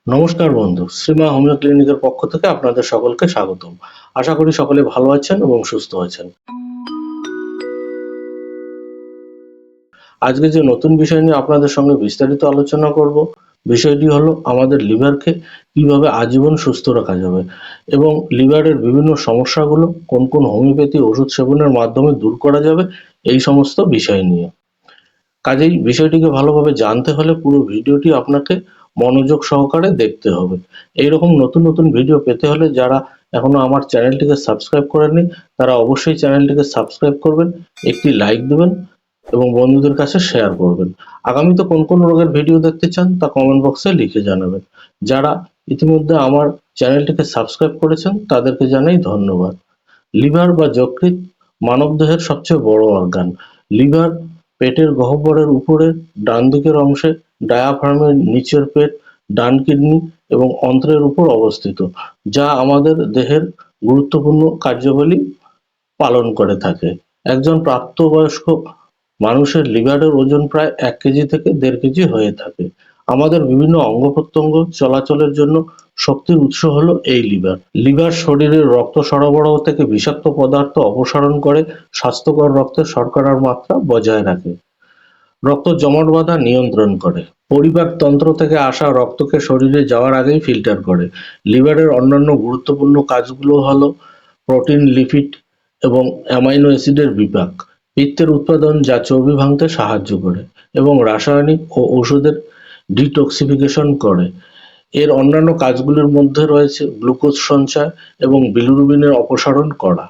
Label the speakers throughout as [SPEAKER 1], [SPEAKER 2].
[SPEAKER 1] নমস্কার বন্ধু, শ্রীমা হোমিও ক্লিনিকের পক্ষ থেকে আপনাদের সকলকে স্বাগতম। আশা করি সকলে ভালো আছেন এবং সুস্থ আছেন। আজকে যে নতুন বিষয় নিয়ে আপনাদের সঙ্গে বিস্তারিত আলোচনা করব, বিষয়টি হলো আমাদের লিভারকে কিভাবে আজীবন সুস্থ রাখা যাবে এবং লিভারের বিভিন্ন সমস্যাগুলো কোন কোন হোমিওপ্যাথি ওষুধ সেবনের মাধ্যমে দূর করা যাবে, এই সমস্ত বিষয় নিয়ে। কাজেই বিষয়টিকে ভালোভাবে জানতে হলে পুরো ভিডিওটি আপনাকে মনোযোগ সহকারে দেখতে হবে। এইরকম নতুন নতুন ভিডিও পেতে হলে যারা এখনো আমার চ্যানেলটিকে সাবস্ক্রাইব করেননি, তারা অবশ্যই চ্যানেলটিকে সাবস্ক্রাইব করবেন, একটি লাইক দেবেন এবং বন্ধুদের কাছে শেয়ার করবেন। আগামীতে কোন কোন রোগের ভিডিও দেখতে চান তা কমেন্ট বক্সে লিখে জানাবেন। যারা ইতিমধ্যে আমার চ্যানেলটিকে সাবস্ক্রাইব করেছেন তাদেরকে জানাই ধন্যবাদ। লিভার বা যকৃৎ মানবদেহের সবচেয়ে বড় অর্গান। লিভার পেটের গহ্বরের উপরে ডান দিকের অংশে, ডায়াফ্রামের নিচের পেট, ডান কিডনি এবং অন্ত্রের উপর অবস্থিত, যা আমাদের দেহের গুরুত্বপূর্ণ কার্যাবলী পালন করে থাকে। একজন প্রাপ্তবয়স্ক মানুষের লিভারের ওজন প্রায় 1 কেজি থেকে 1.5 কেজি হয়ে থাকে। আমাদের বিভিন্ন অঙ্গ-প্রত্যঙ্গ চলাচলের জন্য শক্তির উৎস হলো এই লিভার। লিভার শরীরের রক্ত সরবরাহ থেকে বিষাক্ত পদার্থ অপসারণ করে স্বাস্থ্যকর রক্তে শর্করার মাত্রা বজায় রাখে। রক্ত জমাট বাঁধা নিয়ন্ত্রণ করে। পরিপাকতন্ত্র থেকে আসা রক্তকে শরীরে যাওয়ার আগেই ফিল্টার করে। লিভারের অন্যান্য গুরুত্বপূর্ণ কাজগুলো হলো প্রোটিন, লিপিড এবং অ্যামাইনো অ্যাসিডের বিপাক, পিত্তের উৎপাদন যা চর্বি ভাঙতে সাহায্য করে এবং রাসায়নিক ও ওষুধের ডিটক্সিফিকেশন করে। এর অন্যান্য কাজগুলির মধ্যে রয়েছে গ্লুকোজ সঞ্চয় এবং বিলিরুবিনের অপসারণ করা।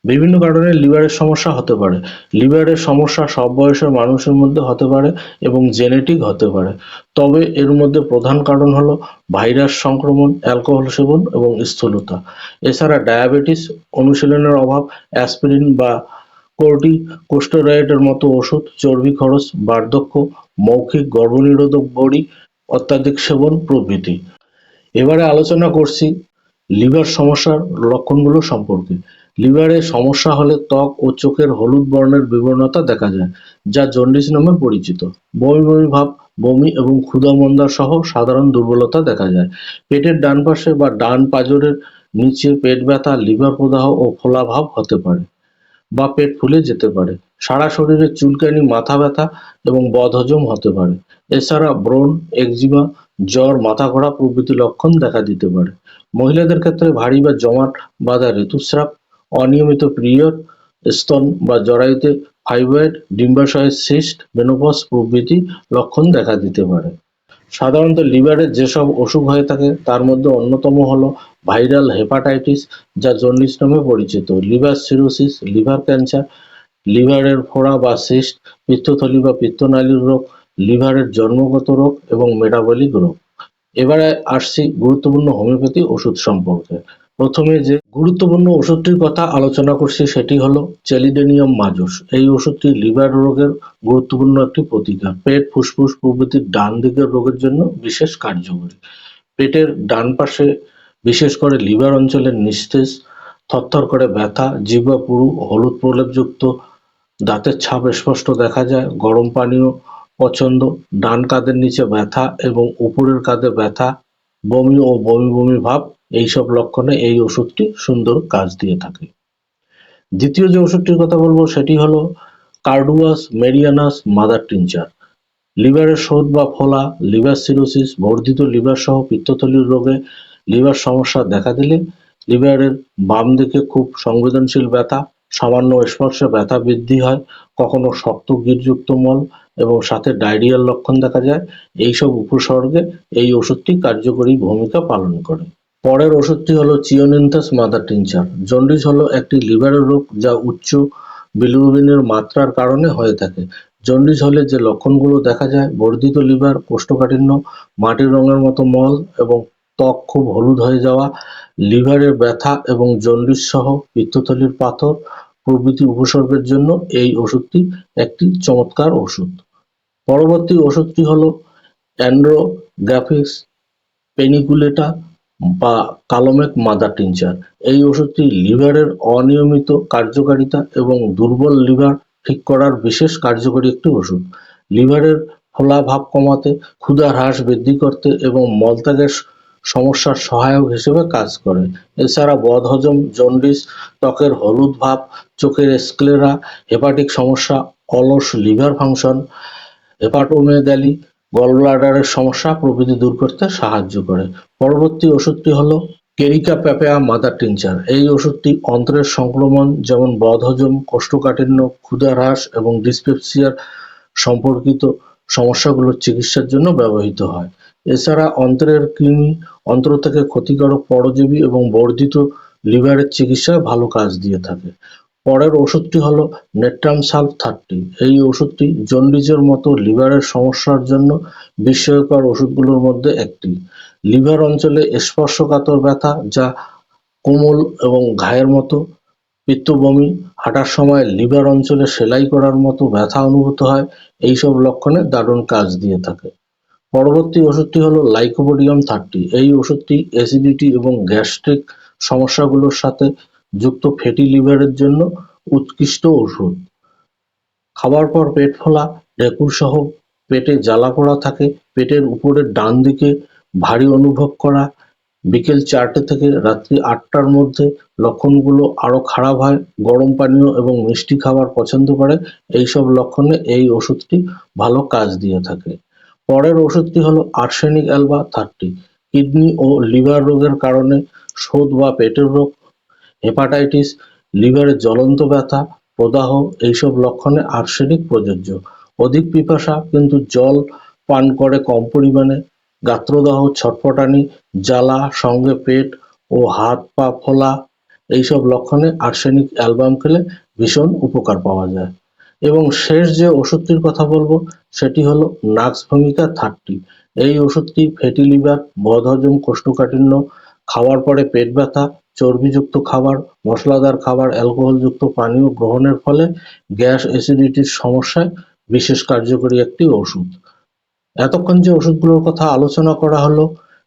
[SPEAKER 1] বিভিন্ন কারণে লিভারের সমস্যা হতে পারে। লিভারের সমস্যা সব বয়সের মানুষের মধ্যে হতে পারে এবং জেনেটিক হতে পারে। তবে এর মধ্যে প্রধান কারণ হলো ভাইরাস সংক্রমণ, অ্যালকোহল সেবন এবং স্থূলতা। এছাড়া ডায়াবেটিস, অনুশীলনের অভাব, অ্যাসপিরিন বা কর্টিকোস্টেরয়েডের মতো ওষুধ, চর্বি খরচ, বার্ধক্য, মৌখিক গর্ভনিরোধক বড়ি, অত্যাধিক সেবন প্রভৃতি। এবারে আলোচনা করছি লিভার সমস্যার লক্ষণগুলো সম্পর্কে। লিভারে সমস্যা হলে ত্বক ও চোখের হলুদ বর্ণের বিবর্ণতা দেখা যায়, যা জন্ডিস নামে পরিচিত। বমি বমি ভাব, বমি এবং ক্ষুধা-মন্দা সহ সাধারণ দুর্বলতা দেখা যায়। পেটের ডান পাশে বা ডান পাঁজরের নিচে পেট ব্যথা, লিভার প্রদাহ ও ফোলা ভাব হতে পারে বা পেট ফুলে যেতে পারে। সারা শরীরে চুলকানি, মাথা ব্যথা এবং বদহজম হতে পারে। এছাড়া ব্রণ, একজিমা, জ্বর, মাথা ঘোরা প্রভৃতি লক্ষণ দেখা দিতে পারে। মহিলাদের ক্ষেত্রে ভারী বা জমাট বাঁধা ঋতুস্রাব, অনিয়মিত পিরিয়ড, স্তন বা জরায়ুতে ফাইব্রয়েড, ডিম্বাশয়ের সিস্ট, মেনোপজ প্রভৃতি লক্ষণ দেখা দিতে পারে। সাধারণত লিভারের যেসব অসুখ হয়ে থাকে তার মধ্যে অন্যতম হলো ভাইরাল হেপাটাইটিস, যা জন্ডিস নামে পরিচিত, লিভার সিরোসিস, লিভার ক্যান্সার, লিভারের ফোড়া বা সিস্ট, পিত্তথলি বা পিত্তনালীর রোগ, লিভারের জন্মগত রোগ এবং মেটাবলিক রোগ। এবারে আসছি গুরুত্বপূর্ণ হোমিওপ্যাথি ওষুধ সম্পর্কে। প্রথমে যে গুরুত্বপূর্ণ ওষুধটির কথা আলোচনা করছি সেটি হলো চেলিডোনিয়াম মাজস। এই ওষুধটি লিভার রোগের গুরুত্বপূর্ণ একটি প্রতিকার। পেট, ফুসফুস প্রভৃতির ডান দিকের রোগের জন্য বিশেষ কার্যকরী। পেটের ডান পাশে বিশেষ করে লিভার অঞ্চলের নিস্তেজ, থরথর করে ব্যথা, জিহ্বা পুরু, হলুদ প্রলেপযুক্ত, দাঁতের ছাপ স্পষ্ট দেখা যায়, গরম পানীয় পছন্দ, ডান কাঁধের নিচে ব্যথা এবং উপরের কাঁধে ব্যথা, বমি ও বমি বমি ভাব, এইসব লক্ষণে এই ওষুধটি সুন্দর কাজ দিয়ে থাকে। দ্বিতীয় যে ওষুধটির কথা বলবো সেটি হলো কার্ডুয়াস মেরিয়ানাস মাদার টিনচার। লিভারের শোথ বা ফোলা, লিভার সিরোসিস, বর্ধিত লিভার সহ পিত্তথলির রোগে লিভার সমস্যা দেখা দিলে লিভারের বাম দিকে খুব সংবেদনশীল ব্যথা, সামান্য স্পর্শে ব্যথা বৃদ্ধি হয়, কখনো শক্ত গিরযুক্ত মল এবং সাথে ডায়রিয়ার লক্ষণ দেখা যায়, এইসব উপসর্গে এই ওষুধটি কার্যকরী ভূমিকা পালন করে। পরের ওষুধটি হলো চিয়োনিন্থাস মাদার টিনচার। জন্ডিস হলো একটি লিভারের রোগ যা উচ্চ বিলিরুবিনের মাত্রার কারণে হয়ে থাকে। জন্ডিস হলে যে লক্ষণগুলো দেখা যায়: বর্ধিত লিভার, কোষ্ঠকাঠিন্য, মাটির রঙের মতো মল এবং ত্বক খুব হলুদ হয়ে যাওয়া, লিভারের ব্যথা এবং জন্ডিস সহ পিত্তথলির পাথর প্রভৃতি উপসর্গের জন্য এই ওষুধটি একটি চমৎকার ওষুধ। পরবর্তী ওষুধটি হলো অ্যান্ড্রোগ্যাফিস পেনিকুলেটা বা কালোমেঘ মাদার টিনচার। এই ওষুধটি লিভারের অনিয়মিত কার্যকারিতা এবং দুর্বল লিভার ঠিক করার বিশেষ কার্যকরী একটি ওষুধ। লিভারের ফোলা ভাব কমাতে, ক্ষুধা হ্রাস বৃদ্ধি করতে এবং মলত্যাগের সমস্যার সহায়ক হিসেবে কাজ করে। এছাড়া বদহজম, জন্ডিস, ত্বকের হলুদ ভাব, চোখের স্ক্লেরা, হেপাটিক সমস্যা, অলস লিভার ফাংশন, হেপাটোমেগালি, গলব্লাডারের সমস্যা প্রভৃতি দূর করতে সাহায্য করে। পরবর্তী ওষুধটি হলো কেরিকা প্যাপেয়া মাদার টিনচার। এই ওষুধটি অন্ত্রের সংক্রমণ যেমন বদহজম, কোষ্ঠকাঠিন্য, ক্ষুধা হ্রাস এবং ডিসপেপসিয়ার সম্পর্কিত সমস্যাগুলোর চিকিৎসার জন্য ব্যবহৃত হয়। এছাড়া অন্ত্রের কৃমি, অন্ত্র থেকে ক্ষতিকারক পরজীবী এবং বর্ধিত লিভারের চিকিৎসায় ভালো কাজ দিয়ে থাকে। পরের ওষুধটি হলো নেট্রাম সালফ 30। এই ওষুধটি জন্ডিসের মতো লিভারের সমস্যার জন্য বিস্ময়কর ওষুধগুলোর মধ্যে একটি। লিভার অঞ্চলে স্পর্শকাতর ব্যথা যা কোমল এবং ঘায়ের মতো, পিত্তবমি, হাঁটার সময় লিভার অঞ্চলে সেলাই করার মতো ব্যথা অনুভূত হয়, এইসব লক্ষণে দারুণ কাজ দিয়ে থাকে। পরবর্তী ওষুধটি হলো লাইকোপোডিয়াম 30। এই ওষুধটি অ্যাসিডিটি এবং গ্যাস্ট্রিক সমস্যাগুলোর সাথে যুক্ত ফ্যাটি লিভারের জন্য উৎকৃষ্ট ওষুধ। খাবার পর পেট ফোলা, ঢেকুর সহ পেটে জ্বালা-পোড়া থাকে, পেটের উপরের ডান দিকে ভারী অনুভব করা, বিকেল 4টে থেকে রাত্রি 8টার মধ্যে লক্ষণগুলো আরো খারাপ হয়, গরম পানীয় এবং মিষ্টি খাবার পছন্দ করে, এইসব লক্ষণে এই ওষুধটি ভালো কাজ দিয়ে থাকে। পরের ওষুধটি হলো আর্সেনিক অ্যালবা 30। কিডনি ও লিভার রোগের কারণে শোথ বা পেটের রোগ, হেপাটাইটিস, লিভারে জ্বলন্ত ব্যথা, প্রদাহ এইসব লক্ষণে আর্সেনিক প্রযোজ্য। অধিক পিপাসা কিন্তু জল পান করে কম পরিমাণে, গাত্রদাহ, ছটফটানি, জ্বালা, সঙ্গে পেট ও হাত পা ফোলা এইসব লক্ষণে আর্সেনিক অ্যালবাম খেলে ভীষণ উপকার পাওয়া যায়। এবং শেষ যে ওষুধটির কথা বলবো সেটি হলো নাক্স ভূমিকা 30। এই ওষুধটি ফ্যাটি লিভার, বদহজম, কোষ্ঠকাঠিন্য, খাওয়ার পরে পেট ব্যথা, চর্বিযুক্ত খাবার, মশলাদার খাবার, অ্যালকোহলযুক্ত পানীয় গ্রহণের ফলে গ্যাস অ্যাসিডিটির সমস্যায় বিশেষ কার্যকরী একটি ওষুধ। এতক্ষণ যে ওষুধগুলোর কথা আলোচনা করা হলো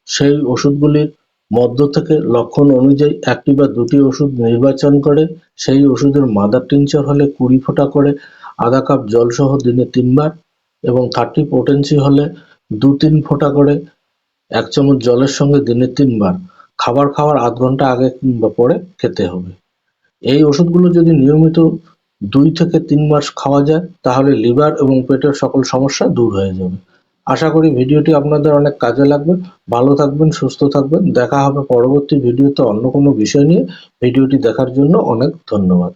[SPEAKER 1] সেই ওষুধগুলির মধ্য থেকে লক্ষণ অনুযায়ী একটি বা দুটি ওষুধ নির্বাচন করে সেই ওষুধের মাদার টিনচার হলে 20 ফোঁটা করে আধা কাপ জলসহ দিনে 3 বার এবং 30 পোটেন্সি হলে 2-3 ফোঁটা করে 1 চামচ জলের সঙ্গে দিনে 3 বার খাবার খাওয়ার আধ ঘন্টা আগে কিংবা পরে খেতে হবে। এই ওষুধগুলো যদি নিয়মিত 2 থেকে 3 মাস খাওয়া যায় তাহলে লিভার এবং পেটের সকল সমস্যা দূর হয়ে যাবে। আশা করি ভিডিওটি আপনাদের অনেক কাজে লাগবে। ভালো থাকবেন, সুস্থ থাকবেন। দেখা হবে পরবর্তী ভিডিওতে অন্য কোনো বিষয় নিয়ে। ভিডিওটি দেখার জন্য অনেক ধন্যবাদ।